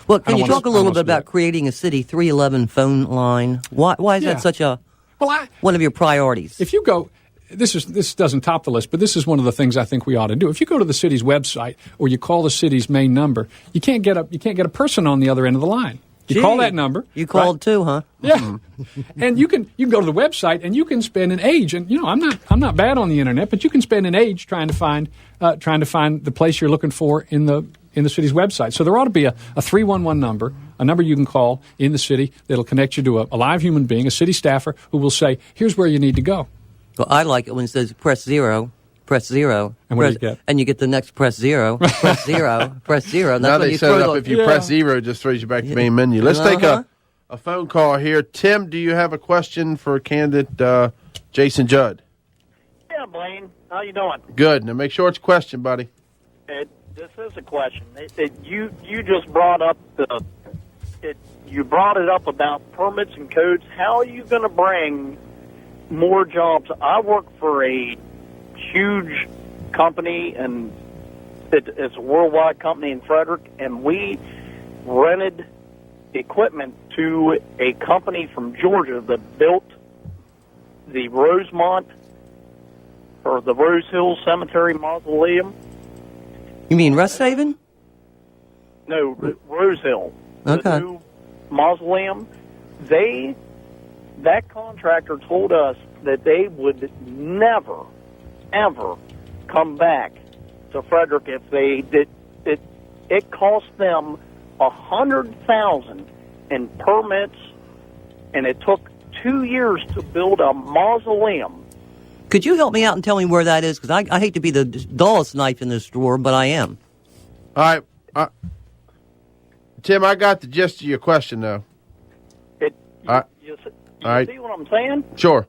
Well, can you talk a little bit about creating a City 311 phone line? Why is that such a one of your priorities? If you go, this doesn't top the list, but this is one of the things I think we ought to do. If you go to the city's website or you call the city's main number, you can't get a person on the other end of the line. You call that number. You called too, huh? Yeah, and you can go to the website and you can spend an age. And I'm not bad on the internet, but you can spend an age trying to find the place you're looking for in the city's website. So there ought to be a 311 number, a number you can call in the city that'll connect you to a live human being, a city staffer who will say, "Here's where you need to go." Well, I like it when it says press zero. And what do you get? And you get the next press zero, press zero, press zero. Now they set it up if you press zero, it just throws you back to the main menu. Let's take a phone call here. Tim, do you have a question for candidate Jason Judd? Yeah, Blaine. How you doing? Good. Now make sure it's a question, buddy. This is a question. You just brought up you brought it up about permits and codes. How are you going to bring more jobs? I work for a huge company, and it's a worldwide company in Frederick, and we rented equipment to a company from Georgia that built the Rosemont or the Rose Hill Cemetery Mausoleum. You mean Rest Haven? No, Rose Hill. Okay. The new mausoleum. That contractor told us that they would never, ever come back to Frederick if they did. It cost them $100,000 in permits, and it took 2 years to build a mausoleum. Could you help me out and tell me where that is? Because I hate to be the dullest knife in this drawer, but I am. All right. Tim, I got the gist of your question, though. You see what I'm saying? Sure.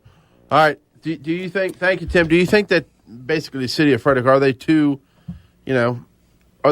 All right. Do you think, thank you, Tim, do you think that basically the city of Frederick, are they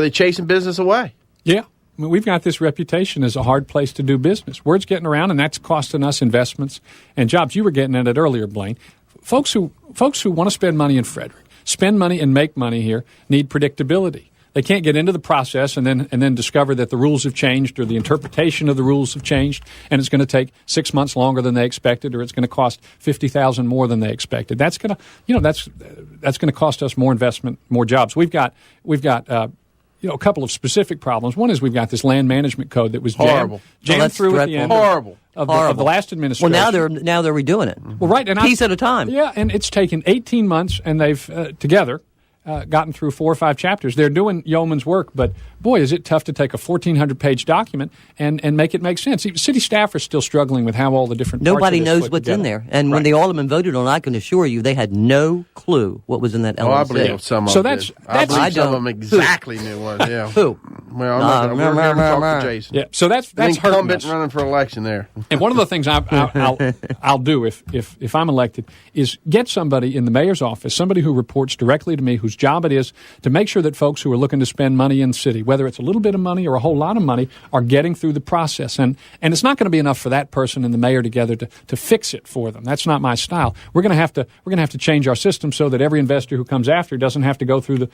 chasing business away? Yeah. I mean, we've got this reputation as a hard place to do business. Word's getting around, and that's costing us investments and jobs. You were getting at it earlier, Blaine. Folks who want to spend money in Frederick, spend money and make money here, need predictability. They can't get into the process and then discover that the rules have changed or the interpretation of the rules have changed, and it's going to take 6 months longer than they expected, or it's going to cost $50,000 more than they expected. That's going to cost us more investment, more jobs. We've got a couple of specific problems. One is we've got this land management code that was jammed through at the end of the last administration. Well, now they're redoing it. Well, right, and piece at a time. Yeah, and it's taken 18 months, and they've together gotten through 4 or 5 chapters. They're doing yeoman's work, but boy, is it tough to take a 1,400-page document and make it make sense. City staff are still struggling with how all the different Nobody parts of this knows what's together. in there. And when the aldermen voted on it, I can assure you they had no clue what was in that LLC. I believe some of them did. I believe some of them exactly knew what. Yeah. Who? Well, I'm not going to talk to Jason. Yeah, so that's incumbent running for election there. And one of the things I'll do if I'm elected is get somebody in the mayor's office, somebody who reports directly to me, whose job it is to make sure that folks who are looking to spend money in the city, whether it's a little bit of money or a whole lot of money, are getting through the process. And it's not going to be enough for that person and the mayor together to fix it for them. That's not my style. We're going to have to change our system so that every investor who comes after doesn't have to go through the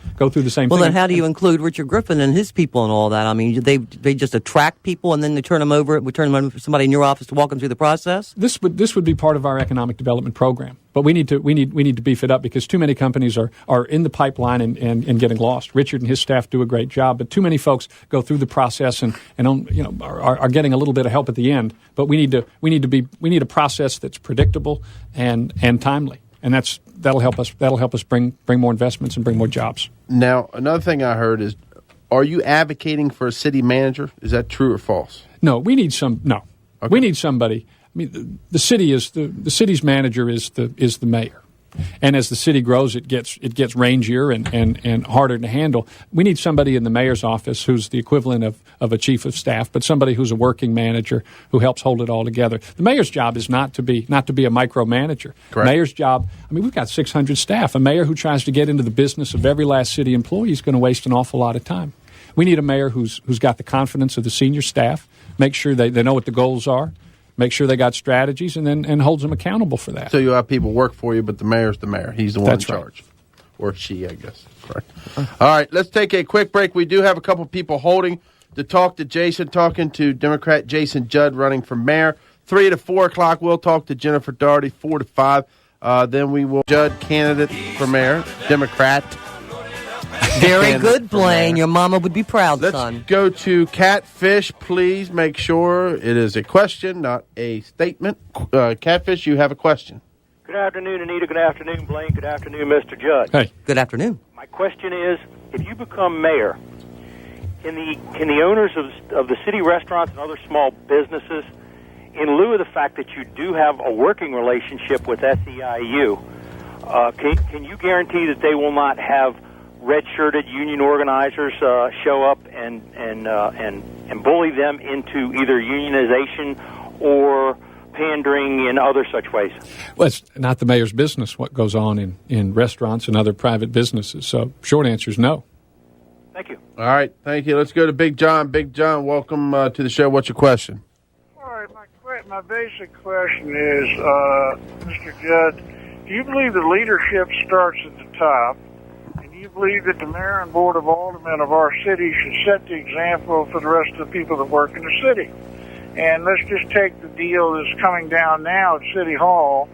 same thing. Well, then how do you include Richard Griffin and his people and all that? I mean, they just attract people and then they turn them over. We turn them over for somebody in your office to walk them through the process. This would be part of our economic development program. But we need to beef it up because too many companies are in the pipeline and getting lost. Richard and his staff do a great job, but too many folks go through the process and are getting a little bit of help at the end. But we need a process that's predictable and timely, and that'll help us bring more investments and bring more jobs. Now, another thing I heard is, are you advocating for a city manager? Is that true or false? No, we need we need somebody. I mean, the city's manager is the mayor, and as the city grows, it gets rangier and harder to handle. We need somebody in the mayor's office who's the equivalent of a chief of staff, but somebody who's a working manager who helps hold it all together. The mayor's job is not to be a micromanager. Correct. Mayor's job. I mean, we've got 600 staff. A mayor who tries to get into the business of every last city employee is going to waste an awful lot of time. We need a mayor who's got the confidence of the senior staff. Make sure they know what the goals are. Make sure they got strategies, and holds them accountable for that. So you'll have people work for you, but the mayor's the mayor. He's the one in charge. Right. Or she, I guess. Correct. All right, let's take a quick break. We do have a couple people holding. to talk to Jason, talking to Democrat Jason Judd running for mayor. 3 to 4 o'clock, we'll talk to Jennifer Doherty. 4 to 5, then we will Judd, candidate for mayor, Democrat. Very good, Blaine. Your mama would be proud, son. Let's go to Catfish. Please make sure it is a question, not a statement. Catfish, you have a question. Good afternoon, Anita. Good afternoon, Blaine. Good afternoon, Mr. Judd. Hey. Good afternoon. My question is, if you become mayor, can the owners of the city restaurants and other small businesses, in lieu of the fact that you do have a working relationship with SEIU, can you guarantee that they will not have red-shirted union organizers show up and bully them into either unionization or pandering in other such ways? Well, it's not the mayor's business what goes on in restaurants and other private businesses. So short answer is no. Thank you. All right, thank you. Let's go to Big John. Big John, welcome to the show. What's your question? All right, my basic question is, Mr. Judd, do you believe the leadership starts at the top? And do you believe that the mayor and board of aldermen of our city should set the example for the rest of the people that work in the city? And let's just take the deal that's coming down now at City Hall,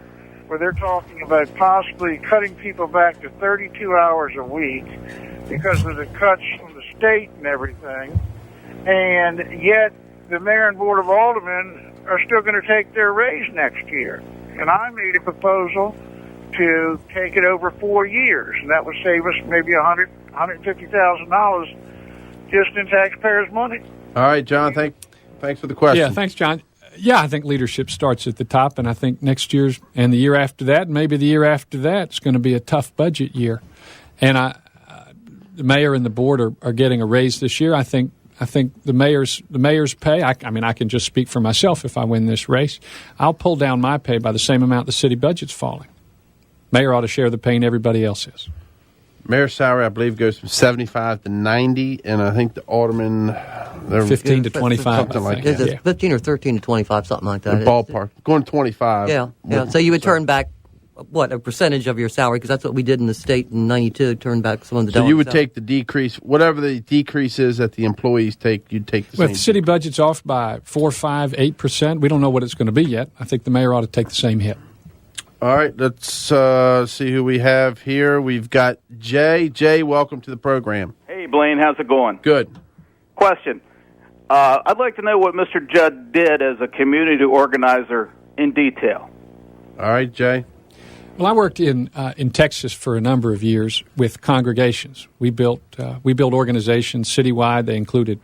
where they're talking about possibly cutting people back to 32 hours a week because of the cuts from the state and everything. And yet the mayor and board of aldermen are still going to take their raise next year. And I made a proposal to take it over 4 years, and that would save us maybe $150,000 just in taxpayers' money. All right, John, thanks for the question. Yeah, thanks, John. Yeah, I think leadership starts at the top, and I think next year's and the year after that, maybe the year after that, it's going to be a tough budget year. And the mayor and the board are getting a raise this year. I think the mayor's pay. I mean, I can just speak for myself. If I win this race, I'll pull down my pay by the same amount the city budget's falling. Mayor ought to share the pain everybody else is. Mayor's salary, I believe, goes from 75 to 90, and I think the alderman, they're 15 to 25, something like that. It's 15 or 13 to 25, something like that. The ballpark, going 25. Yeah. So you would turn back a percentage of your salary, because that's what we did in the state in '92. Turn back some of the. So you would take the decrease, whatever the decrease is that the employees take. You'd take the same. If the city budget's off by 4, 5, 8%, we don't know what it's going to be yet. I think the mayor ought to take the same hit. All right, let's see who we have here. We've got Jay. Jay, welcome to the program. Hey, Blaine, how's it going? Good. Question. I'd like to know what Mr. Judd did as a community organizer in detail. All right, Jay. Well, I worked in Texas for a number of years with congregations. We built organizations citywide. They included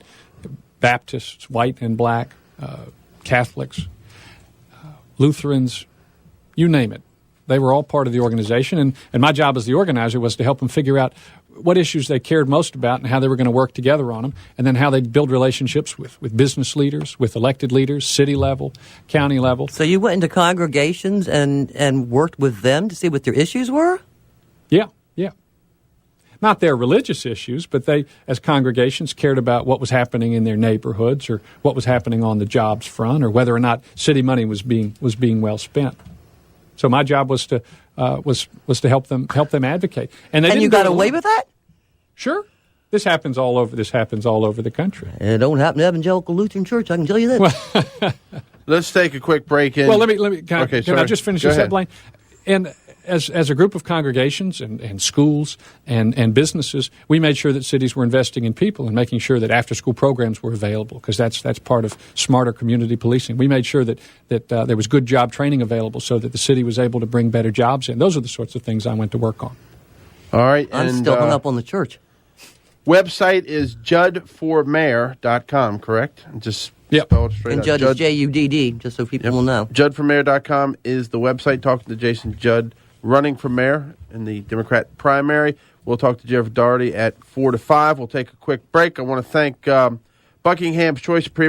Baptists, white and black, Catholics, Lutherans, you name it. They were all part of the organization, and my job as the organizer was to help them figure out what issues they cared most about and how they were going to work together on them, and then how they'd build relationships with business leaders, with elected leaders, city level, county level. So you went into congregations and worked with them to see what their issues were? Yeah. Not their religious issues, but they, as congregations, cared about what was happening in their neighborhoods or what was happening on the jobs front or whether or not city money was being well spent. So my job was to help them advocate, and you got away with that? Sure, this happens all over the country. It don't happen to Evangelical Lutheran Church. I can tell you that. Let's take a quick break. Well, let me. Can I just finish this up, Blaine? And as a group of congregations and schools and businesses, we made sure that cities were investing in people and making sure that after-school programs were available, because that's part of smarter community policing. We made sure that there was good job training available so that the city was able to bring better jobs in. Those are the sorts of things I went to work on. All right. I'm still hung up on the church. Website is juddformayor.com, correct? Just spell it straight and out. Judd is Judd, just so people will know. Juddformayor.com is the website. Talking to Jason Judd, running for mayor in the Democrat primary. We'll talk to Jennifer Doherty at 4 to 5. We'll take a quick break. I want to thank Buckingham's Choice Premium.